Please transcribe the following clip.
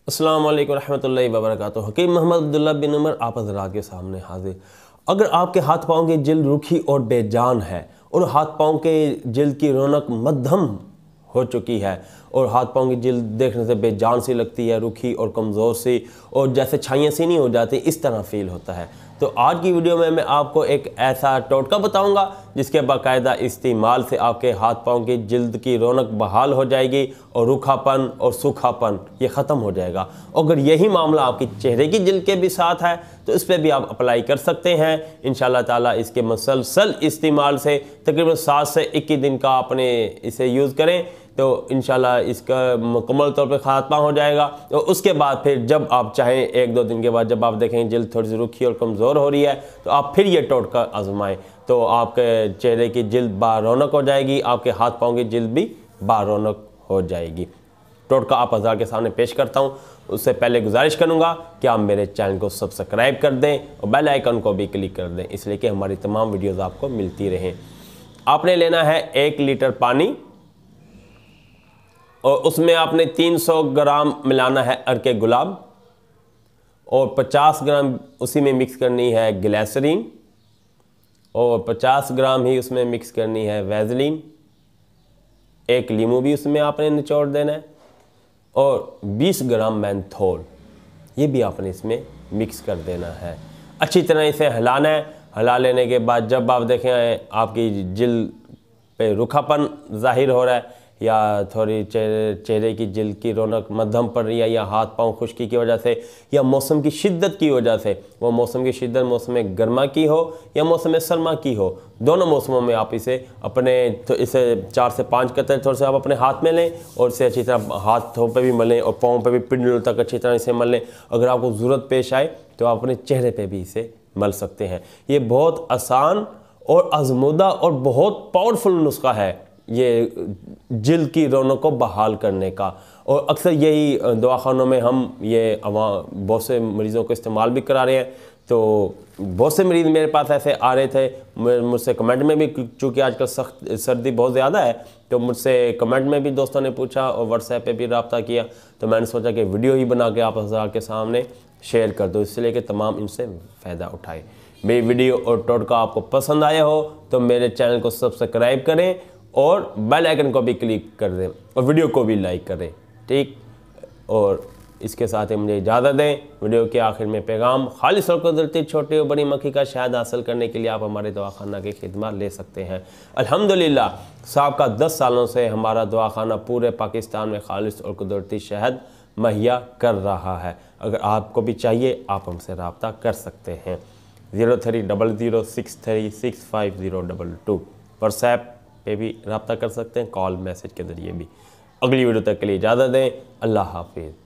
अस्सलाम वालेकुम रहमतुल्लाहि व बरकातुहू। हकीम मोहम्मद अब्दुल्ला बिन उमर आप हज़रात के सामने हाजिर। अगर आपके हाथ पाँव की जिल्द रूखी और बेजान है और हाथ पाँव के जिल्द की रौनक मध्यम हो चुकी है और हाथ पाँव की जिल्द देखने से बेजान सी लगती है, रूखी और कमज़ोर सी और जैसे छाइयाँ सी नहीं हो जाती, इस तरह फील होता है, तो आज की वीडियो में मैं आपको एक ऐसा टोटका बताऊंगा जिसके बाकायदा इस्तेमाल से आपके हाथ पाँव की जिल्द की रौनक बहाल हो जाएगी और रूखापन और सूखापन ये ख़त्म हो जाएगा। अगर यही मामला आपकी चेहरे की जिल्द के भी साथ है तो इस पर भी आप अप्लाई कर सकते हैं इंशाल्लाह ताला। इसके मुसलसल इस्तेमाल से तकरीबन 7 से 21 दिन का आपने इसे यूज़ करें तो इंशाल्लाह इसका मुकम्मल तौर पे खात्मा हो जाएगा। और उसके बाद फिर जब आप चाहें 1-2 दिन के बाद जब आप देखें जिल्द थोड़ी सी रूखी और कमज़ोर हो रही है तो आप फिर ये टोटका आजमाएं तो आपके चेहरे की जिल्द बारौनक हो जाएगी, आपके हाथ पाँव की जिल्द भी बारौनक हो जाएगी। टोटका आप हज़ार के सामने पेश करता हूँ। उससे पहले गुजारिश करूँगा कि आप मेरे चैनल को सब्सक्राइब कर दें और बेल आइकन को भी क्लिक कर दें, इसलिए कि हमारी तमाम वीडियोज़ आपको मिलती रहें। आपने लेना है 1 लीटर पानी और उसमें आपने 300 ग्राम मिलाना है अर्के गुलाब और 50 ग्राम उसी में मिक्स करनी है ग्लिसरीन और 50 ग्राम ही उसमें मिक्स करनी है वैसलीन। 1 लीमू भी उसमें आपने निचोड़ देना है और 20 ग्राम मेंथोल ये भी आपने इसमें मिक्स कर देना है। अच्छी तरह इसे हिलाना है। हिला लेने के बाद जब आप देखें आपकी जिल्द पे रूखापन ज़ाहिर हो रहा है या थोड़ी चेहरे की जिल्द की रौनक मध्यम पड़ रही है या हाथ पाँव खुश्की की वजह से या मौसम की शिद्दत की वजह से, वो मौसम की शिद्दत मौसम गर्मा की हो या मौसम सरमा की हो, दोनों मौसमों में आप इसे अपने तो इसे 4 से 5 कतरे थोड़े से आप अपने हाथ में लें और इसे अच्छी तरह हाथों पे भी मलें और पाँव पे भी पिंडलों तक अच्छी तरह इसे मल लें। अगर आपको ज़रूरत पेश आए तो आप अपने चेहरे पे भी इसे मल सकते हैं। ये बहुत आसान और आजमूदा और बहुत पावरफुल नुस्खा है ये जिल्द की रौनक को बहाल करने का। और अक्सर यही दवाखानों में हम ये बहुत से मरीज़ों को इस्तेमाल भी करा रहे हैं। तो बहुत से मरीज़ मेरे पास ऐसे आ रहे थे मुझसे कमेंट में भी, चूँकि आजकल सख्त सर्दी बहुत ज़्यादा है तो मुझसे कमेंट में भी दोस्तों ने पूछा और व्हाट्सएप पे भी रब्ता किया, तो मैंने सोचा कि वीडियो ही बना के आप हज़ार के सामने शेयर कर दो, इसलिए कि तमाम इनसे फ़ायदा उठाए। मेरी वीडियो और टोटका आपको पसंद आया हो तो मेरे चैनल को सब्सक्राइब करें और बेल आइकन को भी क्लिक कर दें और वीडियो को भी लाइक करें, ठीक। और इसके साथ ही मुझे इजाज़त दें। वीडियो के आखिर में पैगाम, खालिस और कुदरती छोटी और बड़ी मक्खी का शहद हासिल करने के लिए आप हमारे दवाखाना की खिदमत ले सकते हैं। अल्हम्दुलिल्लाह साहब 10 सालों से हमारा दवाखाना पूरे पाकिस्तान में खालिस और कुदरती शहद मुहैया कर रहा है। अगर आपको भी चाहिए आप हमसे रब्ता कर सकते हैं। 0300636502 व्हाट्सएप पे भी रब्ता कर सकते हैं, कॉल मैसेज के ज़रिए भी। अगली वीडियो तक के लिए इजाज़त दें। अल्लाह हाफिज़।